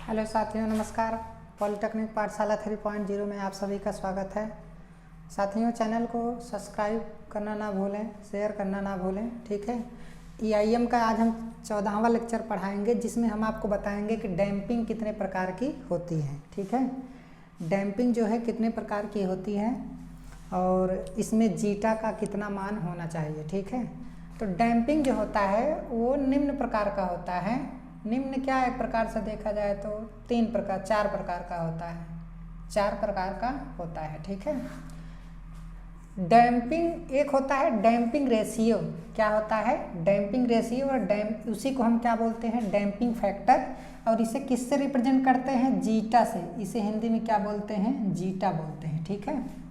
Hello साथियों, नमस्कार। Polytechnic पाठशाला 3.0 में आप सभी का स्वागत है। साथियों, चैनल को सब्सक्राइब करना ना भूलें, शेयर करना ना भूलें, ठीक है। EIM का आज हम 14वां लेक्चर पढ़ाएंगे, जिसमें हम आपको बताएंगे कि डैम्पिंग कितने प्रकार की होती है, ठीक है। डैम्पिंग जो है कितने प्रकार की होती है और इसमें जीटा का कितना मान होना चाहिए, ठीक है। तो डैम्पिंग जो होता है वो निम्न प्रकार का होता है। निम्न क्या एक प्रकार से देखा जाए तो चार प्रकार का होता है, ठीक है। डैम्पिंग एक होता है डैम्पिंग रेशियो। क्या होता है? Damping ratio. और उसी को हम क्या बोलते हैं? Damping factor. और इसे किससे रिप्रेजेंट करते हैं? जीटा से। इसे हिंदी में क्या बोलते हैं? जीटा बोलते हैं, ठीक है।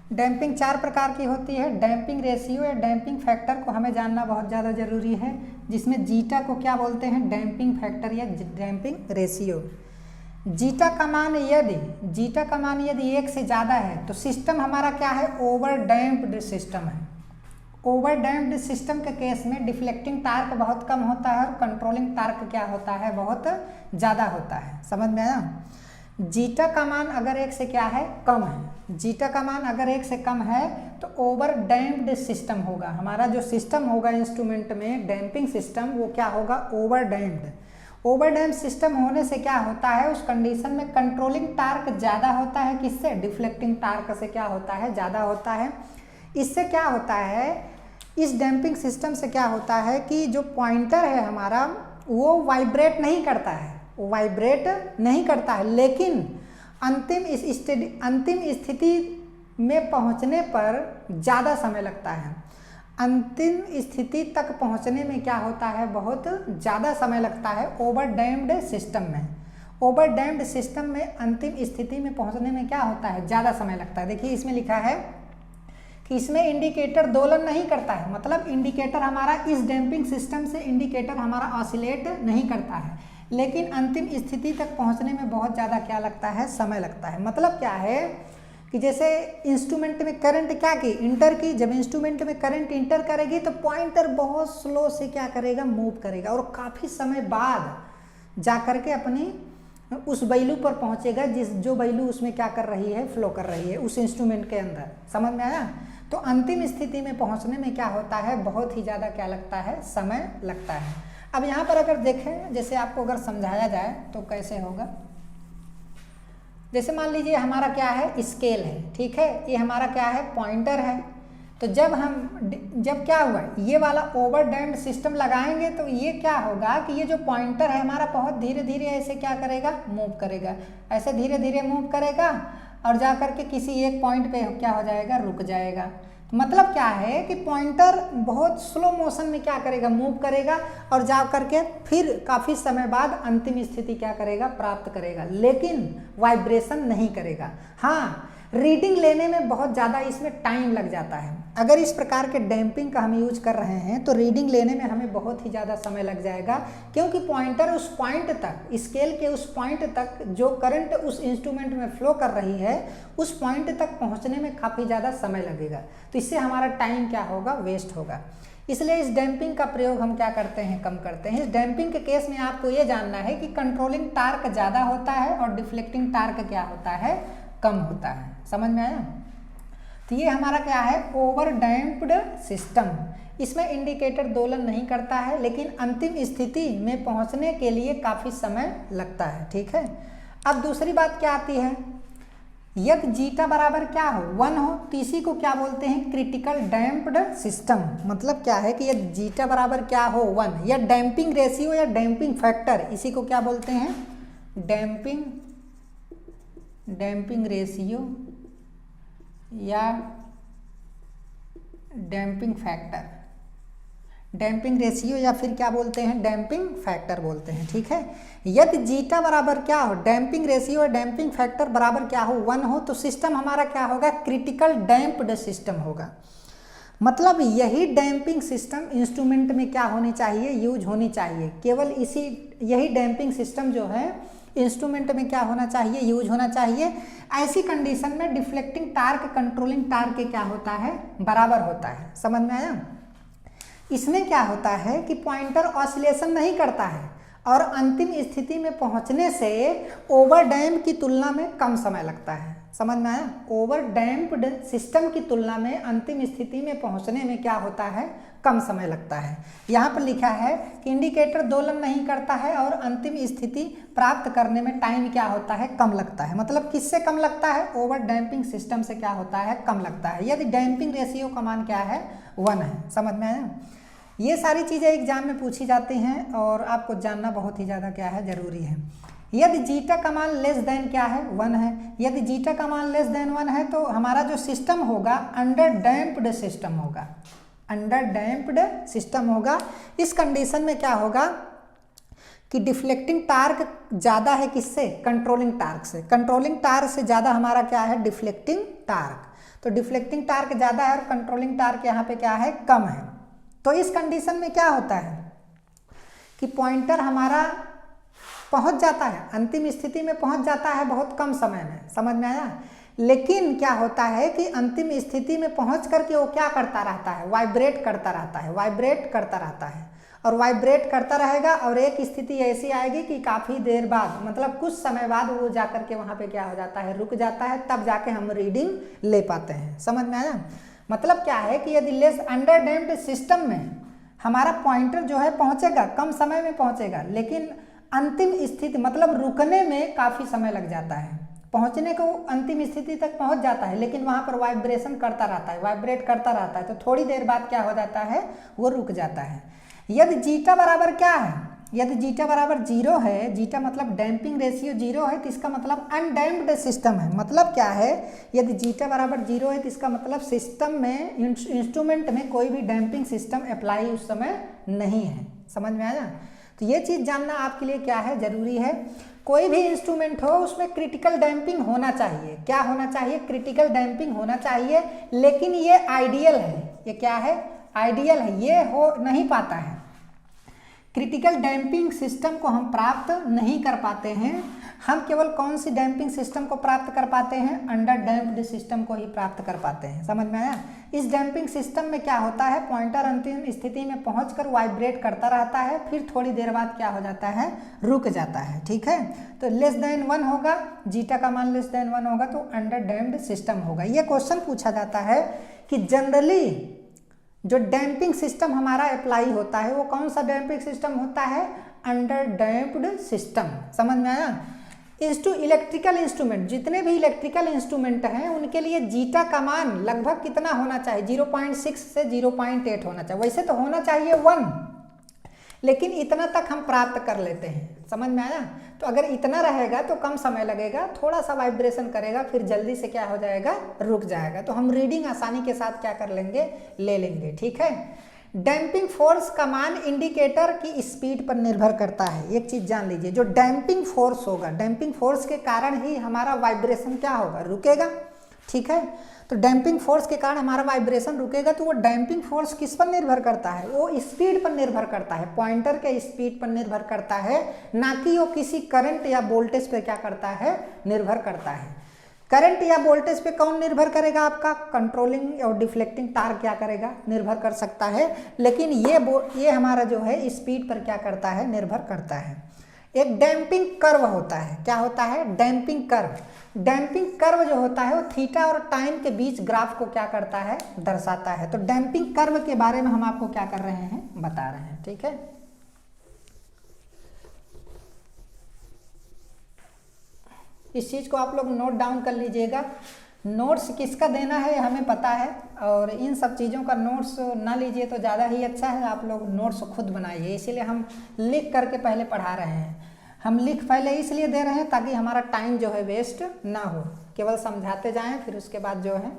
डैम्पिंग चार प्रकार की होती है। डैम्पिंग रेशियो या डैम्पिंग फैक्टर को हमें जानना बहुत ज़्यादा ज़रूरी है, जिसमें जीटा को क्या बोलते हैं? डैम्पिंग फैक्टर या डैम्पिंग रेशियो। जीटा का मान यदि 1 से ज़्यादा है तो सिस्टम हमारा क्या है? ओवर डैम्प्ड सिस्टम है। ओवर डैम्प्ड सिस्टम के केस में डिफ्लेक्टिंग टार्क बहुत कम होता है और कंट्रोलिंग टार्क क्या होता है? बहुत ज़्यादा होता है। समझ में आया? जीटा का मान अगर 1 से क्या है? कम है। जीटा का मान अगर 1 से कम है तो ओवर डैम्प्ड सिस्टम होगा। हमारा जो सिस्टम होगा इंस्ट्रूमेंट में, डैम्पिंग सिस्टम, वो क्या होगा? Over damped. Over damped system होने से क्या होता है? उस कंडीशन में कंट्रोलिंग टार्क ज़्यादा होता है। किससे? डिफ्लेक्टिंग टार्क से क्या होता है? ज़्यादा होता है। इससे क्या होता है? इस डैम्पिंग सिस्टम से क्या होता है कि जो पॉइंटर है हमारा, वो वाइब्रेट नहीं करता है, लेकिन अंतिम स्थिति में पहुंचने पर ज़्यादा समय लगता है। अंतिम स्थिति तक पहुंचने में क्या होता है? बहुत ज़्यादा समय लगता है ओवर डैम्प्ड सिस्टम में। ओवर डैम्प्ड सिस्टम में अंतिम स्थिति में पहुंचने में क्या होता है? ज़्यादा समय लगता है। देखिए इसमें लिखा है कि इसमें इंडिकेटर दोलन नहीं करता है। मतलब इंडिकेटर हमारा, इस डैम्पिंग सिस्टम से इंडिकेटर हमारा ऑसिलेट नहीं करता है, लेकिन अंतिम स्थिति तक पहुंचने में बहुत ज़्यादा क्या लगता है? समय लगता है। मतलब क्या है कि जैसे इंस्ट्रूमेंट में करंट क्या की? इंटर की। जब इंस्ट्रूमेंट में करंट इंटर करेगी तो पॉइंटर बहुत स्लो से क्या करेगा? मूव करेगा और काफ़ी समय बाद जा करके अपनी उस वैल्यू पर पहुंचेगा जो वैल्यू उसमें क्या कर रही है? फ्लो कर रही है उस इंस्ट्रूमेंट के अंदर। समझ में आया? तो अंतिम स्थिति में पहुंचने में क्या होता है? बहुत ही ज़्यादा क्या लगता है? समय लगता है। अब यहाँ पर अगर देखें, जैसे आपको अगर समझाया जाए तो कैसे होगा। जैसे मान लीजिए हमारा क्या है? स्केल है, ठीक है। ये हमारा क्या है? पॉइंटर है। तो जब क्या हुआ, ये वाला ओवर डैम्प्ड सिस्टम लगाएंगे तो ये क्या होगा कि ये जो पॉइंटर है हमारा बहुत धीरे धीरे ऐसे क्या करेगा? मूव करेगा। ऐसे धीरे धीरे मूव करेगा और जा करके किसी एक पॉइंट पे क्या हो जाएगा? रुक जाएगा। मतलब क्या है कि पॉइंटर बहुत स्लो मोशन में क्या करेगा? मूव करेगा और जा करके फिर काफ़ी समय बाद अंतिम स्थिति क्या करेगा? प्राप्त करेगा, लेकिन वाइब्रेशन नहीं करेगा। हाँ, रीडिंग लेने में बहुत ज़्यादा इसमें टाइम लग जाता है। अगर इस प्रकार के डैम्पिंग का हम यूज कर रहे हैं तो रीडिंग लेने में हमें बहुत ही ज़्यादा समय लग जाएगा, क्योंकि पॉइंटर उस पॉइंट तक, स्केल के उस पॉइंट तक जो करंट उस इंस्ट्रूमेंट में फ्लो कर रही है, उस पॉइंट तक पहुंचने में काफ़ी ज़्यादा समय लगेगा। तो इससे हमारा टाइम क्या होगा? वेस्ट होगा। इसलिए इस डैम्पिंग का प्रयोग हम क्या करते हैं? कम करते हैं। इस डैम्पिंग के केस में आपको ये जानना है कि कंट्रोलिंग टार्क ज़्यादा होता है और डिफ्लेक्टिंग टार्क क्या होता है? कम होता है। समझ में आया? तो ये हमारा क्या है? Over damped system. इसमें इंडिकेटर दोलन नहीं करता है, लेकिन अंतिम स्थिति में पहुंचने के लिए काफ़ी समय लगता है, ठीक है। अब दूसरी बात क्या आती है? यदि जीटा बराबर क्या हो? 1 हो तो इसी को क्या बोलते हैं? Critical damped system. मतलब क्या है कि यदि जीटा बराबर क्या हो? 1, या डैम्पिंग रेशियो या डैम्पिंग फैक्टर, इसी को क्या बोलते हैं? डैम्पिंग रेशियो या डैम्पिंग फैक्टर। डैम्पिंग रेशियो या फिर क्या बोलते हैं? डैम्पिंग फैक्टर बोलते हैं, ठीक है। यदि जीटा बराबर क्या हो? डैम्पिंग रेशियो और डैम्पिंग फैक्टर बराबर क्या हो? 1 हो तो सिस्टम हमारा क्या होगा? क्रिटिकल डैम्प्ड सिस्टम होगा। मतलब यही डैम्पिंग सिस्टम इंस्ट्रूमेंट में क्या होनी चाहिए? यूज होनी चाहिए। केवल यही डैम्पिंग सिस्टम जो है इंस्ट्रूमेंट में क्या होना चाहिए? यूज होना चाहिए। ऐसी कंडीशन में डिफ्लेक्टिंग टार्क कंट्रोलिंग टार्क क्या होता है? बराबर होता है। समझ में आया? इसमें क्या होता है कि पॉइंटर ऑसिलेशन नहीं करता है और अंतिम स्थिति में पहुंचने से ओवर डैम्प की तुलना में कम समय लगता है। समझ में आया? ओवर डैम्प्ड सिस्टम की तुलना में अंतिम स्थिति में पहुंचने में क्या होता है, कम समय लगता है। यहाँ पर लिखा है कि इंडिकेटर दोलन नहीं करता है और अंतिम स्थिति प्राप्त करने में टाइम क्या होता है, कम लगता है। मतलब किससे कम लगता है? ओवर डैम्पिंग सिस्टम से क्या होता है, कम लगता है। यदि डैम्पिंग रेशियो का मान क्या है, 1 है। समझ में आया? ये सारी चीज़ें एग्जाम में पूछी जाती हैं और आपको जानना बहुत ही ज़्यादा क्या है, ज़रूरी है। यदि जीटा का मान लेस देन क्या है, 1 है। यदि जीटा का मान लेस देन 1 है तो हमारा जो सिस्टम होगा अंडर डैम्प्ड सिस्टम होगा, अंडर डैम्प्ड सिस्टम होगा। इस कंडीशन में क्या होगा कि डिफ्लेक्टिंग टार्क ज़्यादा है किससे, कंट्रोलिंग टार्क से। कंट्रोलिंग टार्क से ज़्यादा हमारा क्या है, डिफ्लेक्टिंग टार्क। तो डिफ्लेक्टिंग टार्क ज़्यादा है और कंट्रोलिंग टार्क यहाँ पे क्या है, कम है। तो इस कंडीशन में क्या होता है कि पॉइंटर हमारा पहुंच जाता है, अंतिम स्थिति में पहुंच जाता है बहुत कम समय में। समझ में आया? लेकिन क्या होता है कि अंतिम स्थिति में पहुंच करके वो क्या करता रहता है, वाइब्रेट करता रहता है, वाइब्रेट करता रहता है और वाइब्रेट करता रहेगा। और एक स्थिति ऐसी आएगी कि काफ़ी देर बाद, मतलब कुछ समय बाद वो जा करके वहाँ पे क्या हो जाता है, रुक जाता है, तब जाके हम रीडिंग ले पाते हैं। समझ में आया? मतलब क्या है कि यदि लेस अंडर डैम्प्ड सिस्टम में हमारा पॉइंटर जो है पहुँचेगा, कम समय में पहुँचेगा, लेकिन अंतिम स्थिति मतलब रुकने में काफ़ी समय लग जाता है। पहुंचने को अंतिम स्थिति तक पहुंच जाता है लेकिन वहां पर वाइब्रेशन करता रहता है, वाइब्रेट करता रहता है, तो थोड़ी देर बाद क्या हो जाता है, वो रुक जाता है। यदि जीटा बराबर क्या है, यदि जीटा बराबर 0 है, जीटा मतलब डैम्पिंग रेशियो 0 है, तो इसका मतलब अनडैम्प्ड सिस्टम है। मतलब क्या है, यदि जीटा बराबर 0 है तो इसका मतलब सिस्टम में, इंस्ट्रूमेंट में कोई भी डैम्पिंग सिस्टम अप्लाई उस समय नहीं है। समझ में आया? तो ये चीज़ जानना आपके लिए क्या है, ज़रूरी है। कोई भी इंस्ट्रूमेंट हो उसमें क्रिटिकल डैम्पिंग होना चाहिए। क्या होना चाहिए? क्रिटिकल डैम्पिंग होना चाहिए। लेकिन ये आइडियल है, ये क्या है, आइडियल है, ये हो नहीं पाता है। क्रिटिकल डैम्पिंग सिस्टम को हम प्राप्त नहीं कर पाते हैं। हम केवल कौन सी डैम्पिंग सिस्टम को प्राप्त कर पाते हैं, अंडर डैम्प्ड सिस्टम को ही प्राप्त कर पाते हैं। समझ में आया? इस डैम्पिंग सिस्टम में क्या होता है, पॉइंटर अंतिम स्थिति में पहुंचकर वाइब्रेट करता रहता है, फिर थोड़ी देर बाद क्या हो जाता है, रुक जाता है। ठीक है? तो लेस देन 1 होगा, जीटा का मान लेस देन 1 होगा तो अंडर डैम्प्ड सिस्टम होगा। ये क्वेश्चन पूछा जाता है कि जनरली जो डैम्पिंग सिस्टम हमारा अप्लाई होता है वो कौन सा डैम्पिंग सिस्टम होता है, अंडर डैम्प्ड सिस्टम। समझ में आया? टू इलेक्ट्रिकल इंस्ट्रूमेंट, जितने भी इलेक्ट्रिकल इंस्ट्रूमेंट हैं उनके लिए जीटा का मान लगभग कितना होना चाहिए, 0.6 से 0.8 होना चाहिए। वैसे तो होना चाहिए 1, लेकिन इतना तक हम प्राप्त कर लेते हैं। समझ में आया? तो अगर इतना रहेगा तो कम समय लगेगा, थोड़ा सा वाइब्रेशन करेगा, फिर जल्दी से क्या हो जाएगा, रुक जाएगा, तो हम रीडिंग आसानी के साथ क्या कर लेंगे, ले लेंगे। ठीक है? डैम्पिंग फोर्स का मान इंडिकेटर की स्पीड पर निर्भर करता है। एक चीज जान लीजिए, जो डैम्पिंग फोर्स होगा, डैम्पिंग फोर्स के कारण ही हमारा वाइब्रेशन क्या होगा, रुकेगा। ठीक है? तो डैम्पिंग फोर्स के कारण हमारा वाइब्रेशन रुकेगा, तो वो डैम्पिंग फोर्स किस पर निर्भर करता है, वो स्पीड पर निर्भर करता है, पॉइंटर के स्पीड पर निर्भर करता है, ना कि वो किसी करंट या वोल्टेज पर क्या करता है, निर्भर करता है। करंट या वोल्टेज पे कौन निर्भर करेगा, आपका कंट्रोलिंग और डिफ्लेक्टिंग टार्क क्या करेगा, निर्भर कर सकता है। लेकिन ये हमारा जो है स्पीड पर क्या करता है, निर्भर करता है। एक डैम्पिंग कर्व होता है, क्या होता है, डैम्पिंग कर्व। डैम्पिंग कर्व जो होता है वो थीटा और टाइम के बीच ग्राफ को क्या करता है, दर्शाता है। तो डैम्पिंग कर्व के बारे में हम आपको क्या कर रहे हैं, बता रहे हैं। ठीक है? इस चीज़ को आप लोग नोट डाउन कर लीजिएगा। नोट्स किसका देना है हमें पता है, और इन सब चीज़ों का नोट्स ना लीजिए तो ज़्यादा ही अच्छा है। आप लोग नोट्स खुद बनाइए, इसीलिए हम लिख करके पहले पढ़ा रहे हैं। हम लिख पहले इसलिए दे रहे हैं ताकि हमारा टाइम जो है वेस्ट ना हो, केवल समझाते जाएं, फिर उसके बाद जो है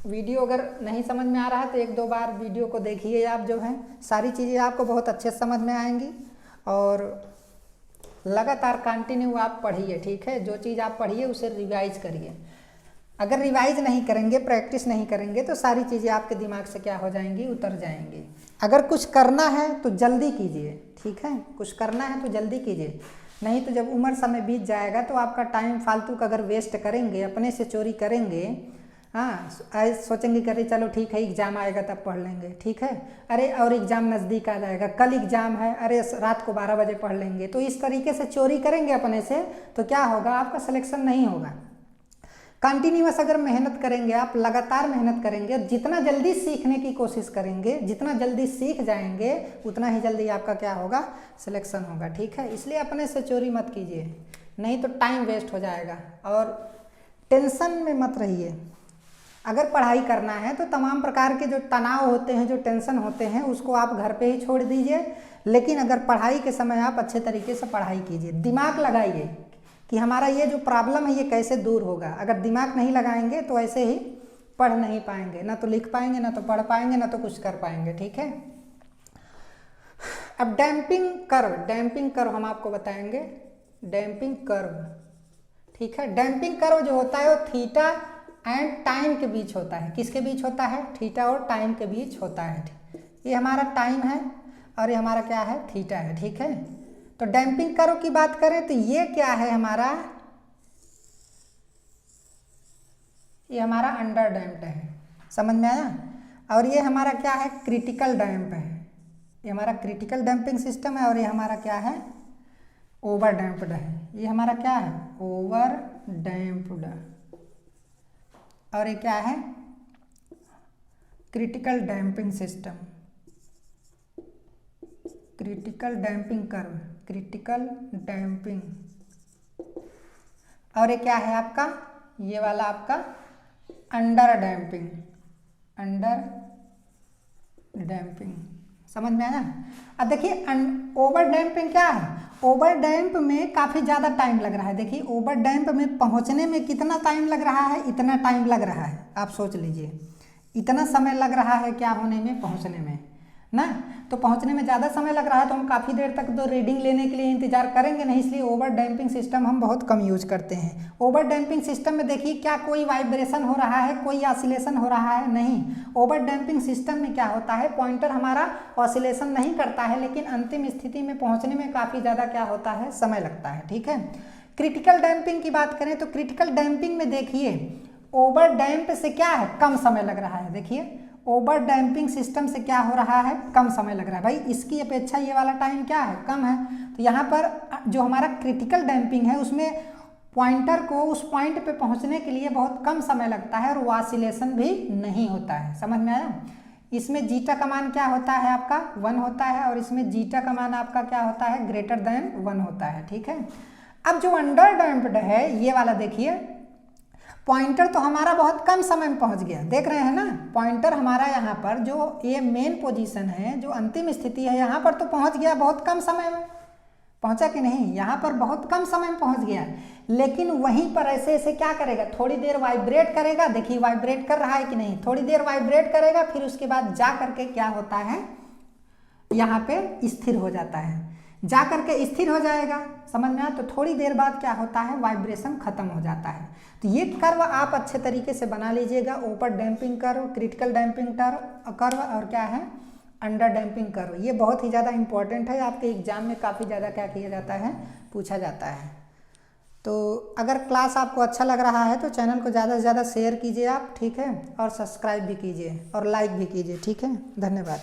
वीडियो अगर नहीं समझ में आ रहा है तो 1-2 बार वीडियो को देखिए। आप जो है सारी चीज़ें आपको बहुत अच्छे से समझ में आएंगी और लगातार कंटिन्यू आप पढ़िए। ठीक है? जो चीज़ आप पढ़िए उसे रिवाइज करिए। अगर रिवाइज नहीं करेंगे, प्रैक्टिस नहीं करेंगे तो सारी चीज़ें आपके दिमाग से क्या हो जाएंगी, उतर जाएंगी। अगर कुछ करना है तो जल्दी कीजिए। ठीक है? कुछ करना है तो जल्दी कीजिए, नहीं तो जब उम्र समय बीत जाएगा तो आपका टाइम फालतू का अगर वेस्ट करेंगे, अपने से चोरी करेंगे, हाँ, आज सोचेंगे कि अरे चलो ठीक है एग्ज़ाम आएगा तब पढ़ लेंगे, ठीक है, अरे और एग्ज़ाम नज़दीक आ जाएगा, कल एग्ज़ाम है, अरे रात को 12 बजे पढ़ लेंगे। तो इस तरीके से चोरी करेंगे अपने से तो क्या होगा, आपका सिलेक्शन नहीं होगा। कंटिन्यूअस अगर मेहनत करेंगे, आप लगातार मेहनत करेंगे, जितना जल्दी सीखने की कोशिश करेंगे, जितना जल्दी सीख जाएंगे उतना ही जल्दी आपका क्या होगा, सिलेक्शन होगा, ठीक है। इसलिए अपने से चोरी मत कीजिए, नहीं तो टाइम वेस्ट हो जाएगा। और टेंशन में मत रहिए। अगर पढ़ाई करना है तो तमाम प्रकार के जो तनाव होते हैं, जो टेंशन होते हैं, उसको आप घर पे ही छोड़ दीजिए। लेकिन अगर पढ़ाई के समय आप अच्छे तरीके से पढ़ाई कीजिए, दिमाग लगाइए कि हमारा ये जो प्रॉब्लम है ये कैसे दूर होगा। अगर दिमाग नहीं लगाएंगे तो ऐसे ही पढ़ नहीं पाएंगे, ना तो लिख पाएंगे, ना तो पढ़ पाएंगे, ना तो कुछ कर पाएंगे, ठीक है। अब डैम्पिंग कर्व हम आपको बताएंगे, डैम्पिंग कर्व, ठीक है। डैम्पिंग कर्व जो होता है वो थीटा एंड टाइम के बीच होता है। किसके बीच होता है, थीटा और टाइम के बीच होता है। ये हमारा टाइम है और ये हमारा क्या है, थीटा है, ठीक है। तो डैम्पिंग कर्व की बात करें तो ये क्या है हमारा, ये हमारा अंडर डैम्प्ड है, समझ में आया। और ये हमारा क्या है, क्रिटिकल डैम्प है। ये हमारा क्रिटिकल डैम्पिंग सिस्टम है और ये हमारा क्या है, ओवर डैम्प्ड है। ये हमारा क्या है, ओवर डैम्प्ड, और ये क्या है, critical damping system, critical damping curve, critical damping. और ये क्या है आपका, ये वाला आपका अंडर डैम्पिंग, अंडर डैम्पिंग, समझ में आया। अब देखिए ओवर डैम्पिंग क्या है, ओवर डैम्प में काफ़ी ज़्यादा टाइम लग रहा है। देखिए ओवर डैम्प में पहुंचने में कितना टाइम लग रहा है, इतना टाइम लग रहा है, आप सोच लीजिए इतना समय लग रहा है क्या होने में, पहुंचने में ना। तो पहुंचने में ज़्यादा समय लग रहा है तो हम काफ़ी देर तक तो रीडिंग लेने के लिए इंतजार करेंगे नहीं, इसलिए ओवर डैम्पिंग सिस्टम हम बहुत कम यूज करते हैं। ओवर डैम्पिंग सिस्टम में देखिए क्या कोई वाइब्रेशन हो रहा है, कोई ऑसिलेशन हो रहा है, नहीं। ओवर डैम्पिंग सिस्टम में क्या होता है, पॉइंटर हमारा ऑसिलेशन नहीं करता है, लेकिन अंतिम स्थिति में पहुँचने में काफ़ी ज़्यादा क्या होता है, समय लगता है, ठीक है। क्रिटिकल डैम्पिंग की बात करें तो क्रिटिकल डैम्पिंग में देखिए ओवर डैम्प से क्या है, कम समय लग रहा है। देखिए ओवर डैम्पिंग सिस्टम से क्या हो रहा है, कम समय लग रहा है। भाई इसकी अपेक्षा ये वाला टाइम क्या है, कम है। तो यहाँ पर जो हमारा क्रिटिकल डैम्पिंग है उसमें पॉइंटर को उस पॉइंट पे पहुँचने के लिए बहुत कम समय लगता है और ऑसिलेशन भी नहीं होता है, समझ में आया। इसमें जीटा का मान क्या होता है आपका, 1 होता है, और इसमें जीटा का मान आपका क्या होता है, ग्रेटर देन 1 होता है, ठीक है। अब जो अंडर डैम्प्ड है ये वाला देखिए, पॉइंटर तो हमारा बहुत कम समय में पहुंच गया, देख रहे हैं ना। पॉइंटर हमारा यहाँ पर जो ये मेन पोजीशन है, जो अंतिम स्थिति है, यहाँ पर तो पहुंच गया बहुत कम समय में, पहुंचा कि नहीं, यहाँ पर बहुत कम समय में पहुंच गया। लेकिन वहीं पर ऐसे ऐसे क्या करेगा, थोड़ी देर वाइब्रेट करेगा, देखिए वाइब्रेट कर रहा है कि नहीं, थोड़ी देर वाइब्रेट करेगा, फिर उसके बाद जा करके क्या होता है, यहाँ पे स्थिर हो जाता है, जा करके स्थिर हो जाएगा, समझ में आया। तो थोड़ी देर बाद क्या होता है, वाइब्रेशन खत्म हो जाता है। तो ये कर्व आप अच्छे तरीके से बना लीजिएगा, over damping curve, critical damping curve और क्या है, अंडर डैम्पिंग कर्व। ये बहुत ही ज़्यादा इंपॉर्टेंट है, आपके एग्जाम में काफ़ी ज़्यादा क्या किया जाता है, पूछा जाता है। तो अगर क्लास आपको अच्छा लग रहा है तो चैनल को ज़्यादा से ज़्यादा शेयर कीजिए आप, ठीक है, और सब्सक्राइब भी कीजिए और लाइक भी कीजिए, ठीक है। धन्यवाद।